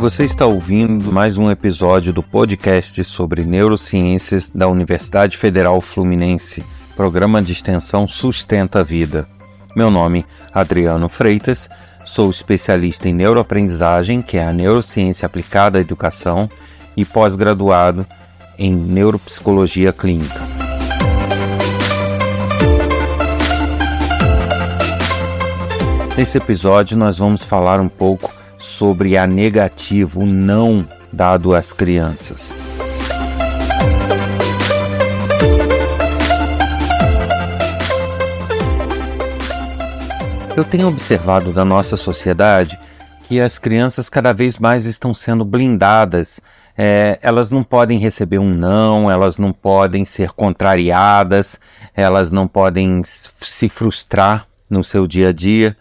Você está ouvindo mais um episódio do podcast sobre neurociências da Universidade Federal Fluminense, programa de extensão Sustenta a Vida. Meu nome é Adriano Freitas, sou especialista em neuroaprendizagem, que é a neurociência aplicada à educação, e pós-graduado em neuropsicologia clínica. Nesse episódio nós vamos falar um pouco sobre a negativa, o não dado às crianças. Eu tenho observado da nossa sociedade que as crianças cada vez mais estão sendo blindadas. Elas não podem receber um não, elas não podem ser contrariadas, elas não podem se frustrar no seu dia a dia.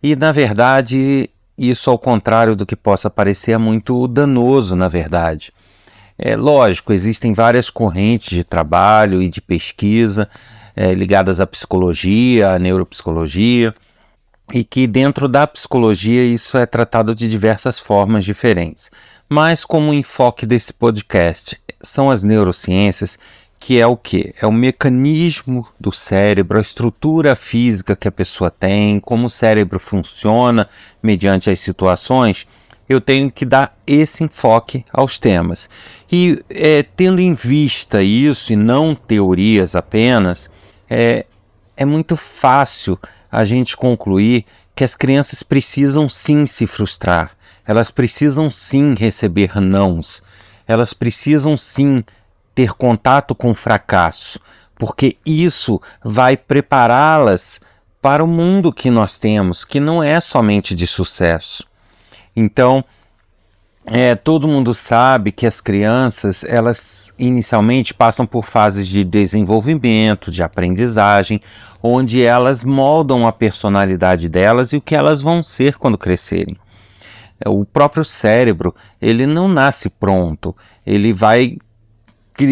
E, na verdade, isso, ao contrário do que possa parecer, é muito danoso, na verdade. Lógico, existem várias correntes de trabalho e de pesquisa ligadas à psicologia, à neuropsicologia, e que dentro da psicologia isso é tratado de diversas formas diferentes. Mas como o enfoque desse podcast são as neurociências, que é o quê? É o mecanismo do cérebro, a estrutura física que a pessoa tem, como o cérebro funciona mediante as situações. Eu tenho que dar esse enfoque aos temas. E tendo em vista isso e não teorias apenas, é muito fácil a gente concluir que as crianças precisam sim se frustrar, elas precisam sim receber nãos, elas precisam sim ter contato com o fracasso, porque isso vai prepará-las para o mundo que nós temos, que não é somente de sucesso. Então, todo mundo sabe que as crianças, elas inicialmente passam por fases de desenvolvimento, de aprendizagem, onde elas moldam a personalidade delas e o que elas vão ser quando crescerem. O próprio cérebro, ele não nasce pronto, ele vai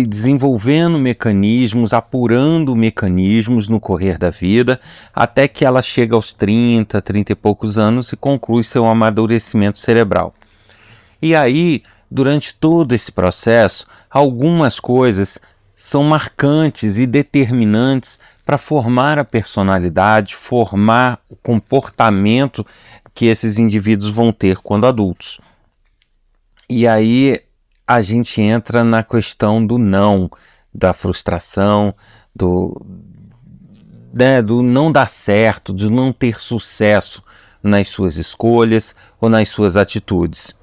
desenvolvendo mecanismos, apurando mecanismos no correr da vida, até que ela chega aos 30 e poucos anos e conclui seu amadurecimento cerebral. E aí, durante todo esse processo, algumas coisas são marcantes e determinantes para formar a personalidade, formar o comportamento que esses indivíduos vão ter quando adultos. E aí a gente entra na questão do não, da frustração, do não dar certo, de não ter sucesso nas suas escolhas ou nas suas atitudes.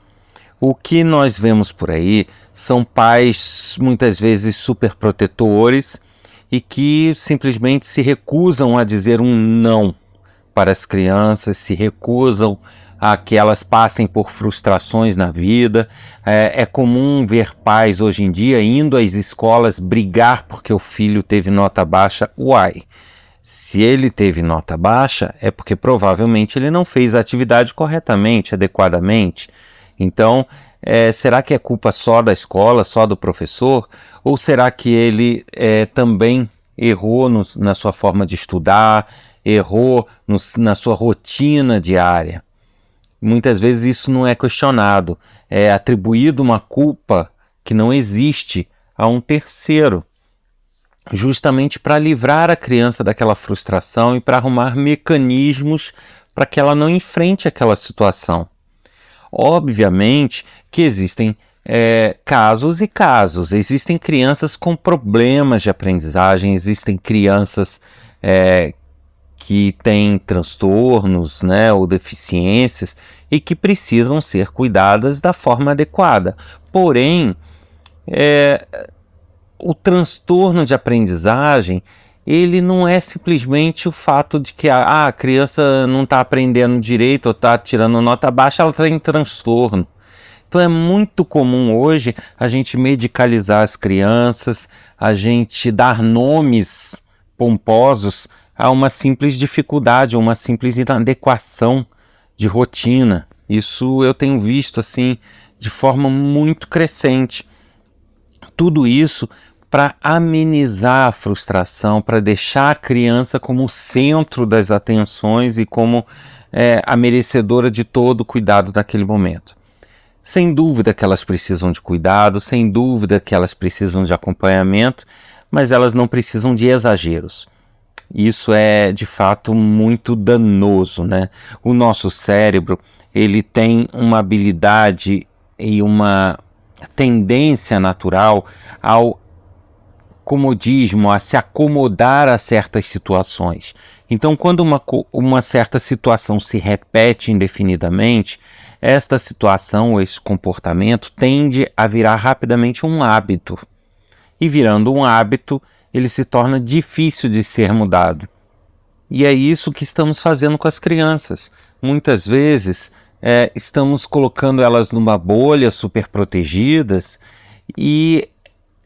O que nós vemos por aí são pais muitas vezes superprotetores e que simplesmente se recusam a dizer um não para as crianças, se recusam a que elas passem por frustrações na vida. É comum ver pais hoje em dia indo às escolas brigar porque o filho teve nota baixa. Uai, se ele teve nota baixa é porque provavelmente ele não fez a atividade corretamente, adequadamente. Então, será que é culpa só da escola, só do professor? Ou será que ele também errou na sua forma de estudar, errou na sua rotina diária? Muitas vezes isso não é questionado, é atribuído uma culpa que não existe a um terceiro, justamente para livrar a criança daquela frustração e para arrumar mecanismos para que ela não enfrente aquela situação. Obviamente que existem casos e casos, existem crianças com problemas de aprendizagem, existem crianças que têm transtornos, ou deficiências e que precisam ser cuidadas da forma adequada. Porém, o transtorno de aprendizagem, ele não é simplesmente o fato de que a criança não está aprendendo direito ou está tirando nota baixa, ela está em transtorno. Então é muito comum hoje a gente medicalizar as crianças, a gente dar nomes pomposos a uma simples dificuldade, uma simples inadequação de rotina. Isso eu tenho visto assim de forma muito crescente. Tudo isso para amenizar a frustração, para deixar a criança como o centro das atenções e como a merecedora de todo o cuidado daquele momento. Sem dúvida que elas precisam de cuidado, sem dúvida que elas precisam de acompanhamento, mas elas não precisam de exageros. Isso é, de fato, muito danoso, né? O nosso cérebro, ele tem uma habilidade e uma tendência natural ao comodismo, a se acomodar a certas situações. Então, quando uma certa situação se repete indefinidamente, esta situação ou esse comportamento tende a virar rapidamente um hábito. E virando um hábito, ele se torna difícil de ser mudado. E é isso que estamos fazendo com as crianças. Muitas vezes estamos colocando elas numa bolha super protegidas e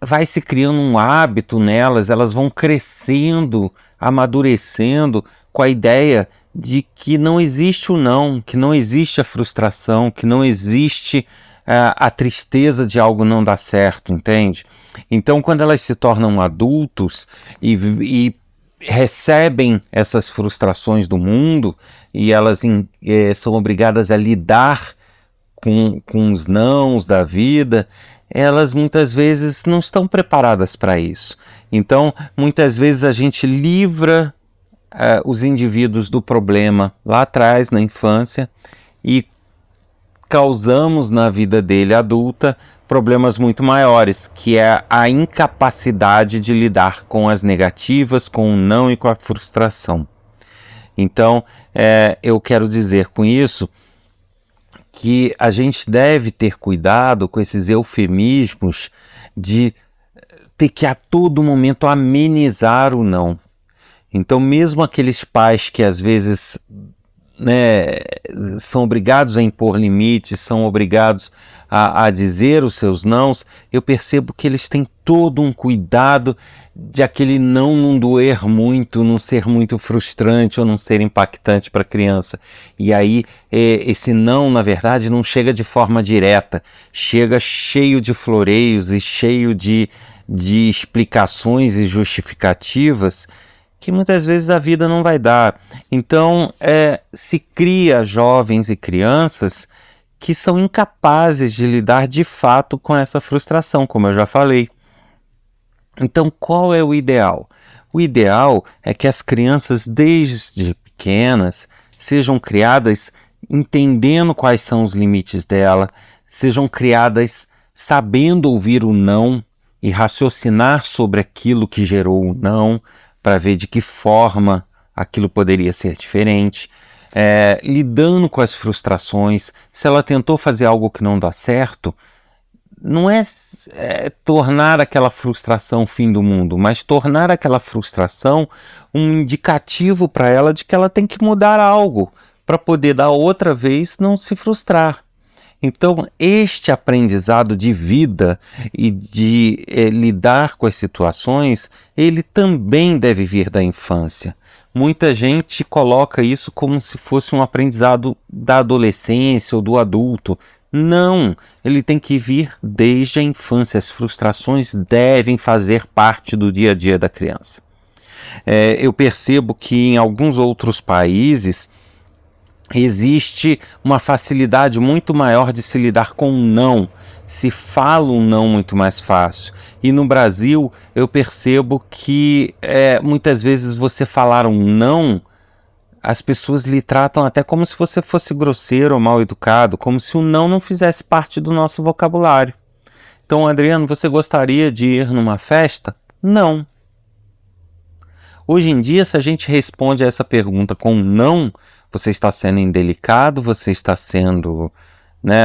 vai se criando um hábito nelas, elas vão crescendo, amadurecendo com a ideia de que não existe o não, que não existe a frustração, que não existe a tristeza de algo não dar certo, entende? Então, quando elas se tornam adultos e recebem essas frustrações do mundo e elas são obrigadas a lidar com os nãos da vida, elas muitas vezes não estão preparadas para isso. Então, muitas vezes a gente livra os indivíduos do problema lá atrás, na infância, e causamos na vida dele adulta problemas muito maiores, que é a incapacidade de lidar com as negativas, com o não e com a frustração. Então, eu quero dizer com isso que a gente deve ter cuidado com esses eufemismos de ter que a todo momento amenizar o não. Então, mesmo aqueles pais que às vezes são obrigados a impor limites, são obrigados a dizer os seus nãos, eu percebo que eles têm todo um cuidado de aquele não doer muito, não ser muito frustrante ou não ser impactante para a criança. E aí esse não, na verdade, não chega de forma direta, chega cheio de floreios e cheio de explicações e justificativas que muitas vezes a vida não vai dar. Então, se cria jovens e crianças que são incapazes de lidar de fato com essa frustração, como eu já falei. Então, qual é o ideal? O ideal é que as crianças, desde pequenas, sejam criadas entendendo quais são os limites dela, sejam criadas sabendo ouvir o não e raciocinar sobre aquilo que gerou o não, para ver de que forma aquilo poderia ser diferente, lidando com as frustrações. Se ela tentou fazer algo que não dá certo, não é tornar aquela frustração o fim do mundo, mas tornar aquela frustração um indicativo para ela de que ela tem que mudar algo, para poder da outra vez não se frustrar. Então, este aprendizado de vida e de lidar com as situações, ele também deve vir da infância. Muita gente coloca isso como se fosse um aprendizado da adolescência ou do adulto. Não, ele tem que vir desde a infância. As frustrações devem fazer parte do dia a dia da criança. Eu percebo que em alguns outros países existe uma facilidade muito maior de se lidar com um não, se fala um não muito mais fácil. E no Brasil eu percebo que muitas vezes você falar um não, as pessoas lhe tratam até como se você fosse grosseiro ou mal educado, como se o não fizesse parte do nosso vocabulário. Então, Adriano, você gostaria de ir numa festa? Não. Hoje em dia, se a gente responde a essa pergunta com um não, você está sendo indelicado, você está sendo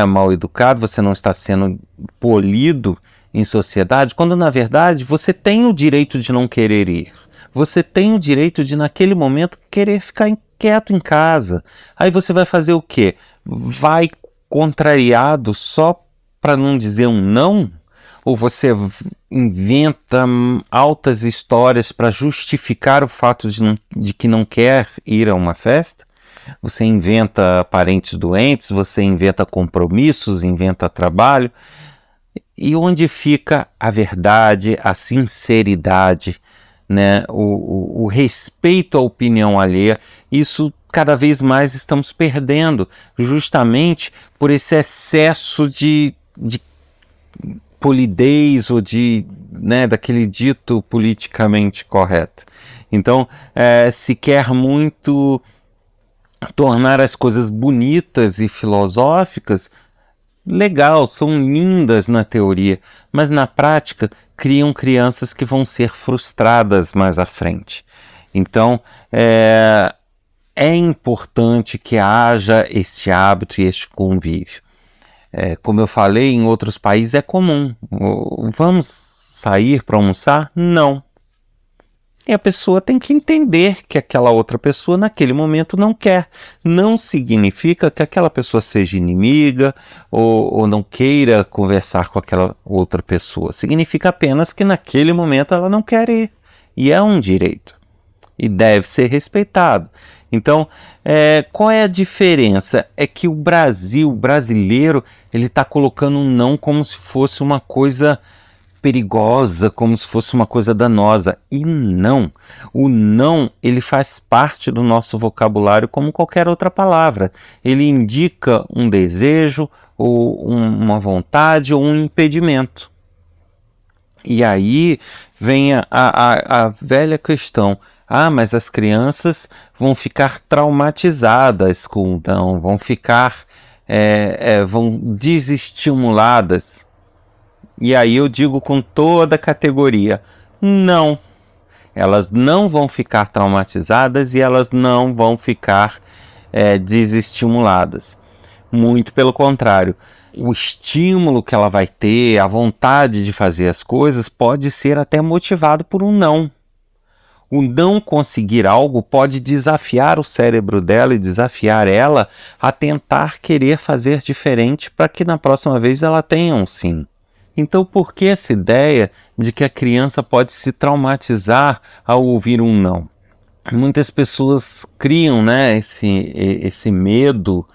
mal educado, você não está sendo polido em sociedade, quando na verdade você tem o direito de não querer ir. Você tem o direito de naquele momento querer ficar quieto em casa. Aí você vai fazer o quê? Vai contrariado só para não dizer um não? Ou você inventa altas histórias para justificar o fato de que não quer ir a uma festa? Você inventa parentes doentes, você inventa compromissos, inventa trabalho. E onde fica a verdade, a sinceridade né? O respeito à opinião alheia, isso cada vez mais estamos perdendo, justamente por esse excesso de polidez ou né, daquele dito politicamente correto. Então, se quer muito tornar as coisas bonitas e filosóficas, legal, são lindas na teoria, mas na prática criam crianças que vão ser frustradas mais à frente. Então, é importante que haja este hábito e este convívio. Como eu falei, em outros países é comum. Vamos sair para almoçar? Não. E a pessoa tem que entender que aquela outra pessoa naquele momento não quer. Não significa que aquela pessoa seja inimiga ou não queira conversar com aquela outra pessoa. Significa apenas que naquele momento ela não quer ir. E é um direito. E deve ser respeitado. Então, qual é a diferença? É que o brasileiro, ele está colocando um não como se fosse uma coisa perigosa, como se fosse uma coisa danosa. E não. O não, ele faz parte do nosso vocabulário como qualquer outra palavra. Ele indica um desejo, ou uma vontade, ou um impedimento. E aí vem a velha questão. Mas as crianças vão ficar traumatizadas com o não, vão ficar, vão desestimuladas. E aí eu digo com toda a categoria, não. Elas não vão ficar traumatizadas e elas não vão ficar desestimuladas. Muito pelo contrário. O estímulo que ela vai ter, a vontade de fazer as coisas, pode ser até motivado por um não. O não conseguir algo pode desafiar o cérebro dela e desafiar ela a tentar querer fazer diferente para que na próxima vez ela tenha um sim. Então, por que essa ideia de que a criança pode se traumatizar ao ouvir um não? Muitas pessoas criam, né, esse medo,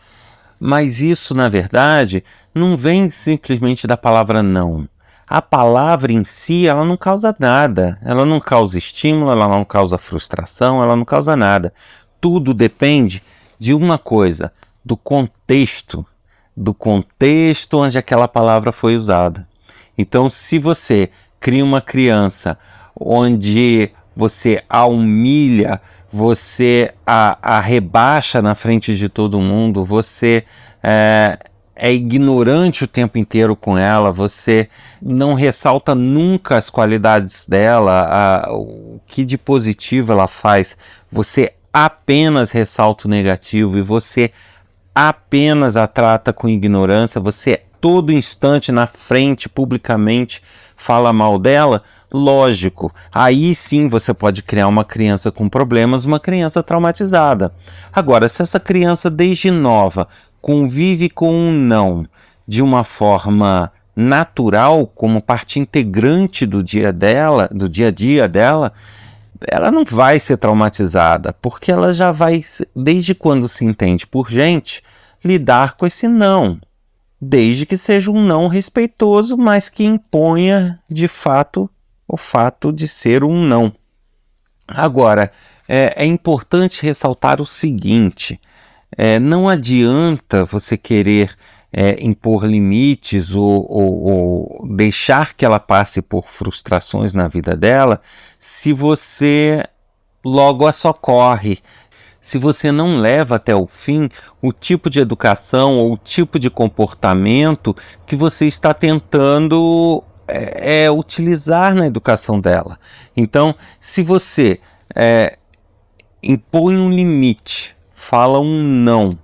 mas isso, na verdade, não vem simplesmente da palavra não. A palavra em si, ela não causa nada. Ela não causa estímulo, ela não causa frustração, ela não causa nada. Tudo depende de uma coisa, do contexto onde aquela palavra foi usada. Então, se você cria uma criança onde você a humilha, você a rebaixa na frente de todo mundo, você é ignorante o tempo inteiro com ela, você não ressalta nunca as qualidades dela, o que de positivo ela faz, você apenas ressalta o negativo e você apenas a trata com ignorância, você todo instante na frente, publicamente, fala mal dela, lógico, aí sim você pode criar uma criança com problemas, uma criança traumatizada. Agora, se essa criança desde nova convive com um não de uma forma natural, como parte integrante do dia a dia dela, ela não vai ser traumatizada, porque ela já vai, desde quando se entende por gente, lidar com esse não, desde que seja um não respeitoso, mas que imponha de fato o fato de ser um não. Agora, é importante ressaltar o seguinte: não adianta você querer impor limites ou deixar que ela passe por frustrações na vida dela se você logo a socorre, se você não leva até o fim o tipo de educação ou o tipo de comportamento que você está tentando utilizar na educação dela. Então, se você impõe um limite, fala um não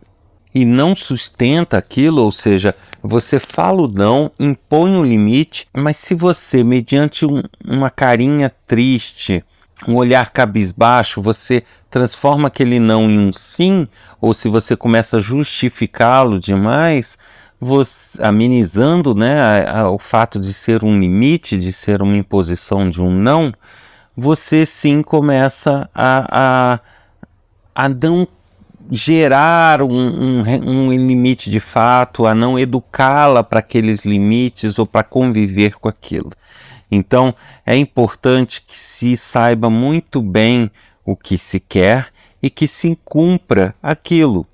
e não sustenta aquilo, ou seja, você fala o não, impõe um limite, mas se você, mediante uma carinha triste, um olhar cabisbaixo, você transforma aquele não em um sim, ou se você começa a justificá-lo demais, você, amenizando, né, o fato de ser um limite, de ser uma imposição de um não, você sim começa a não gerar um limite de fato, a não educá-la para aqueles limites ou para conviver com aquilo. Então, é importante que se saiba muito bem o que se quer e que se cumpra aquilo,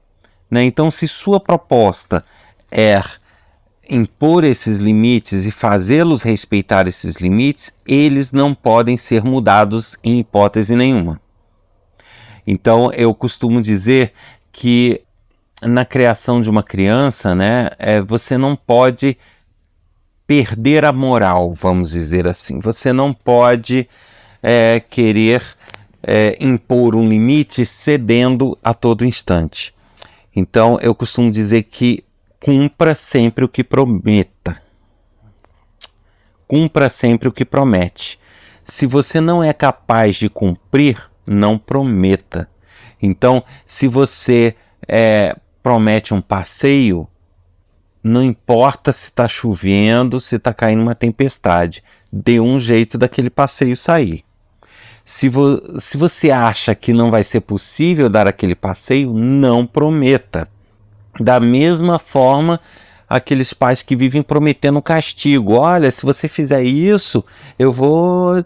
né? Então, se sua proposta é impor esses limites e fazê-los respeitar esses limites, eles não podem ser mudados em hipótese nenhuma. Então, eu costumo dizer que na criação de uma criança, né, você não pode perder a moral, vamos dizer assim. Você não pode querer impor um limite cedendo a todo instante. Então, eu costumo dizer que cumpra sempre o que prometa. Cumpra sempre o que promete. Se você não é capaz de cumprir, não prometa. Então, se você promete um passeio, não importa se está chovendo, se está caindo uma tempestade, dê um jeito daquele passeio sair. Se você acha que não vai ser possível dar aquele passeio, não prometa. Da mesma forma, aqueles pais que vivem prometendo castigo. Olha, se você fizer isso, eu vou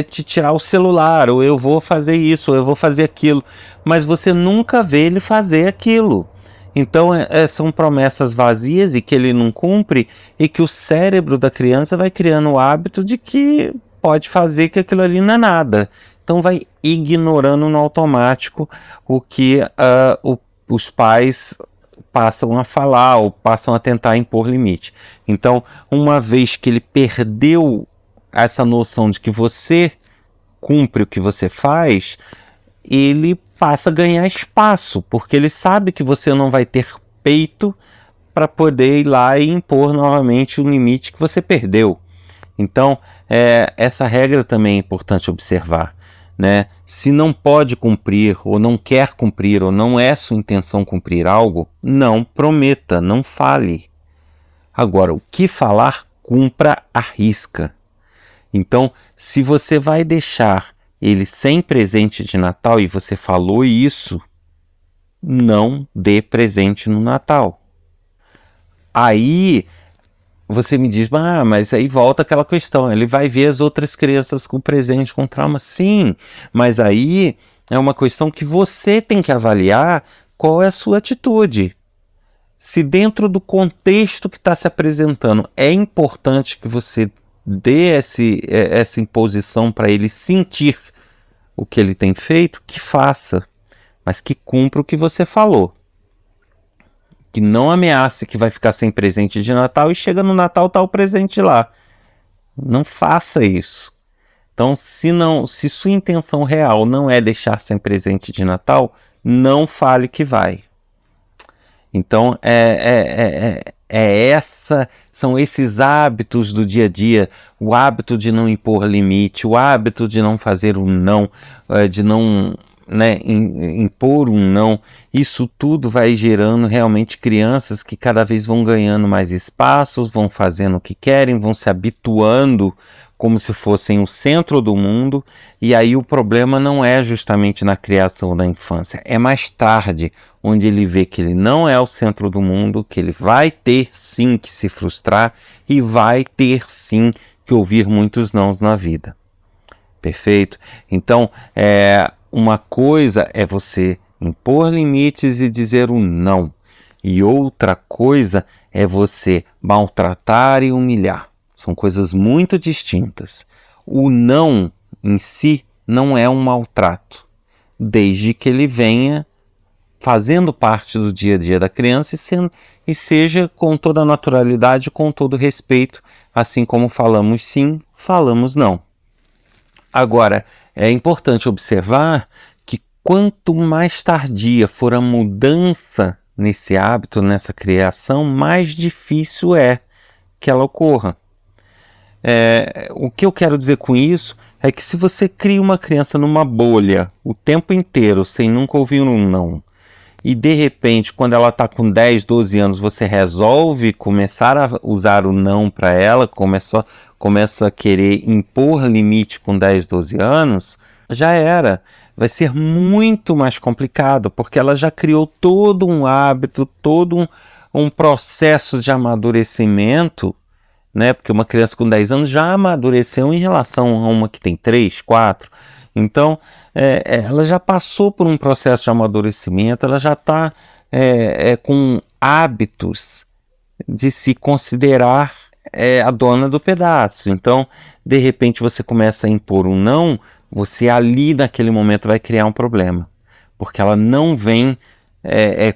te tirar o celular, ou eu vou fazer isso, ou eu vou fazer aquilo. Mas você nunca vê ele fazer aquilo. Então, são promessas vazias e que ele não cumpre, e que o cérebro da criança vai criando o hábito de que pode fazer que aquilo ali não é nada. Então, vai ignorando no automático o que os pais passam a falar ou passam a tentar impor limite. Então, uma vez que ele perdeu essa noção de que você cumpre o que você faz, ele passa a ganhar espaço, porque ele sabe que você não vai ter peito para poder ir lá e impor novamente o limite que você perdeu. Então, essa regra também é importante observar, né? Se não pode cumprir, ou não quer cumprir, ou não é sua intenção cumprir algo, não prometa, não fale. Agora, o que falar, cumpra à risca. Então, se você vai deixar ele sem presente de Natal e você falou isso, não dê presente no Natal. Aí você me diz, mas aí volta aquela questão, ele vai ver as outras crianças com presente, com trauma. Sim, mas aí é uma questão que você tem que avaliar qual é a sua atitude. Se dentro do contexto que está se apresentando é importante que você dê essa imposição para ele sentir o que ele tem feito, que faça, mas que cumpra o que você falou. Que não ameace que vai ficar sem presente de Natal e chega no Natal tá o presente lá. Não faça isso. Então, se sua intenção real não é deixar sem presente de Natal, não fale que vai. Então, são esses hábitos do dia a dia, o hábito de não impor limite, o hábito de não fazer um não, de não impor um não. Isso tudo vai gerando realmente crianças que cada vez vão ganhando mais espaços, vão fazendo o que querem, vão se habituando como se fossem o centro do mundo, e aí o problema não é justamente na criação da infância, é mais tarde, onde ele vê que ele não é o centro do mundo, que ele vai ter sim que se frustrar e vai ter sim que ouvir muitos nãos na vida. Perfeito? Então, uma coisa é você impor limites e dizer um não, e outra coisa é você maltratar e humilhar. São coisas muito distintas. O não em si não é um maltrato, desde que ele venha fazendo parte do dia a dia da criança e seja com toda a naturalidade, com todo respeito, assim como falamos sim, falamos não. Agora, é importante observar que quanto mais tardia for a mudança nesse hábito, nessa criação, mais difícil é que ela ocorra. O que eu quero dizer com isso é que se você cria uma criança numa bolha o tempo inteiro, sem nunca ouvir um não, e de repente, quando ela está com 10, 12 anos, você resolve começar a usar o não para ela, começa a querer impor limite com 10, 12 anos, já era. Vai ser muito mais complicado, porque ela já criou todo um hábito, todo um processo de amadurecimento né? Porque uma criança com 10 anos já amadureceu em relação a uma que tem 3, 4. Então, ela já passou por um processo de amadurecimento, ela já está com hábitos de se considerar a dona do pedaço. Então, de repente, você começa a impor um não, você ali naquele momento vai criar um problema, porque ela não vem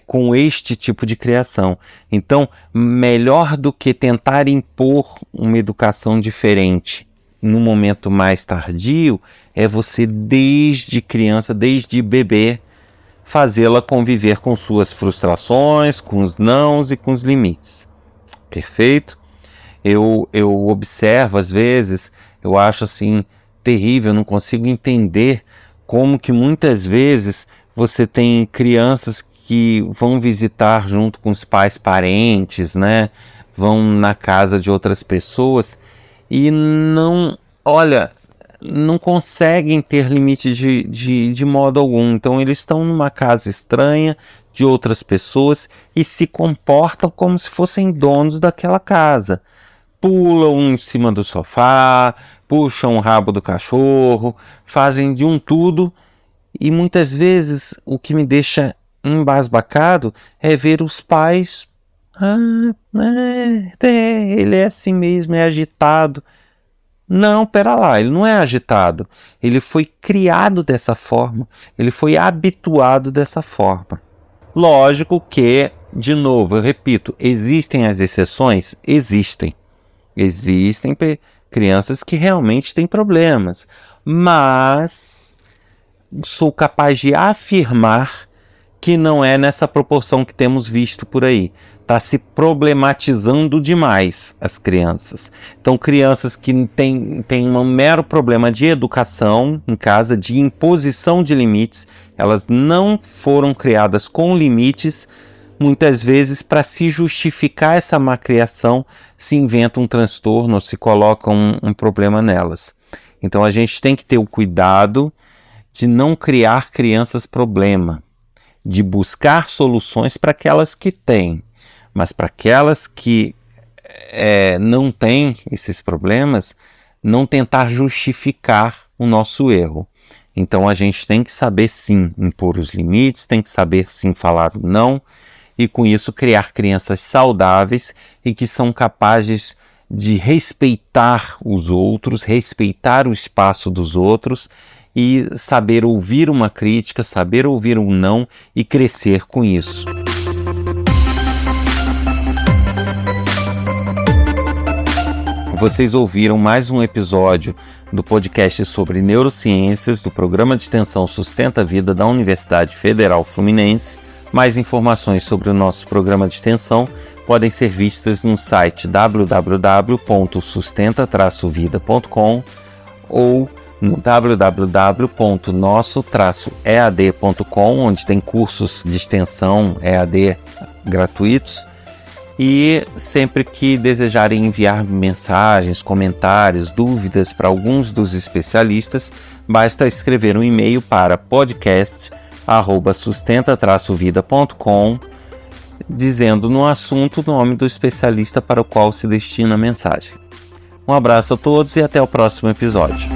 com este tipo de criação. Então, melhor do que tentar impor uma educação diferente no momento mais tardio, é você desde criança, desde bebê, fazê-la conviver com suas frustrações, com os nãos e com os limites. Perfeito? Eu observo às vezes, eu acho assim terrível, eu não consigo entender como que muitas vezes você tem crianças que vão visitar junto com os pais parentes, né? Vão na casa de outras pessoas e não conseguem ter limite de modo algum. Então eles estão numa casa estranha de outras pessoas e se comportam como se fossem donos daquela casa. Pulam em cima do sofá, puxam o rabo do cachorro, fazem de um tudo, e muitas vezes o que me deixa embasbacado é ver os pais, ele é assim mesmo, é agitado. Não, pera lá, ele não é agitado, ele foi criado dessa forma, ele foi habituado dessa forma. Lógico que, de novo, eu repito, existem as exceções? Existem crianças que realmente têm problemas, mas sou capaz de afirmar que não é nessa proporção que temos visto por aí. Está se problematizando demais as crianças. Então, crianças que têm um mero problema de educação em casa, de imposição de limites, elas não foram criadas com limites. Muitas vezes, para se justificar essa má criação, se inventa um transtorno ou se coloca um problema nelas. Então, a gente tem que ter o cuidado de não criar crianças problema, de buscar soluções para aquelas que têm, mas para aquelas que não têm esses problemas, não tentar justificar o nosso erro. Então, a gente tem que saber sim impor os limites, tem que saber sim falar o não, e com isso criar crianças saudáveis e que são capazes de respeitar os outros, respeitar o espaço dos outros e saber ouvir uma crítica, saber ouvir um não e crescer com isso. Vocês ouviram mais um episódio do podcast sobre neurociências do programa de extensão Sustenta a Vida da Universidade Federal Fluminense. Mais informações sobre o nosso programa de extensão podem ser vistas no site www.sustenta-vida.com ou no www.nosso-ead.com, onde tem cursos de extensão EAD gratuitos. E sempre que desejarem enviar mensagens, comentários, dúvidas para alguns dos especialistas, basta escrever um e-mail para podcast@sustenta-vida.com, dizendo no assunto o nome do especialista para o qual se destina a mensagem. Um abraço a todos e até o próximo episódio.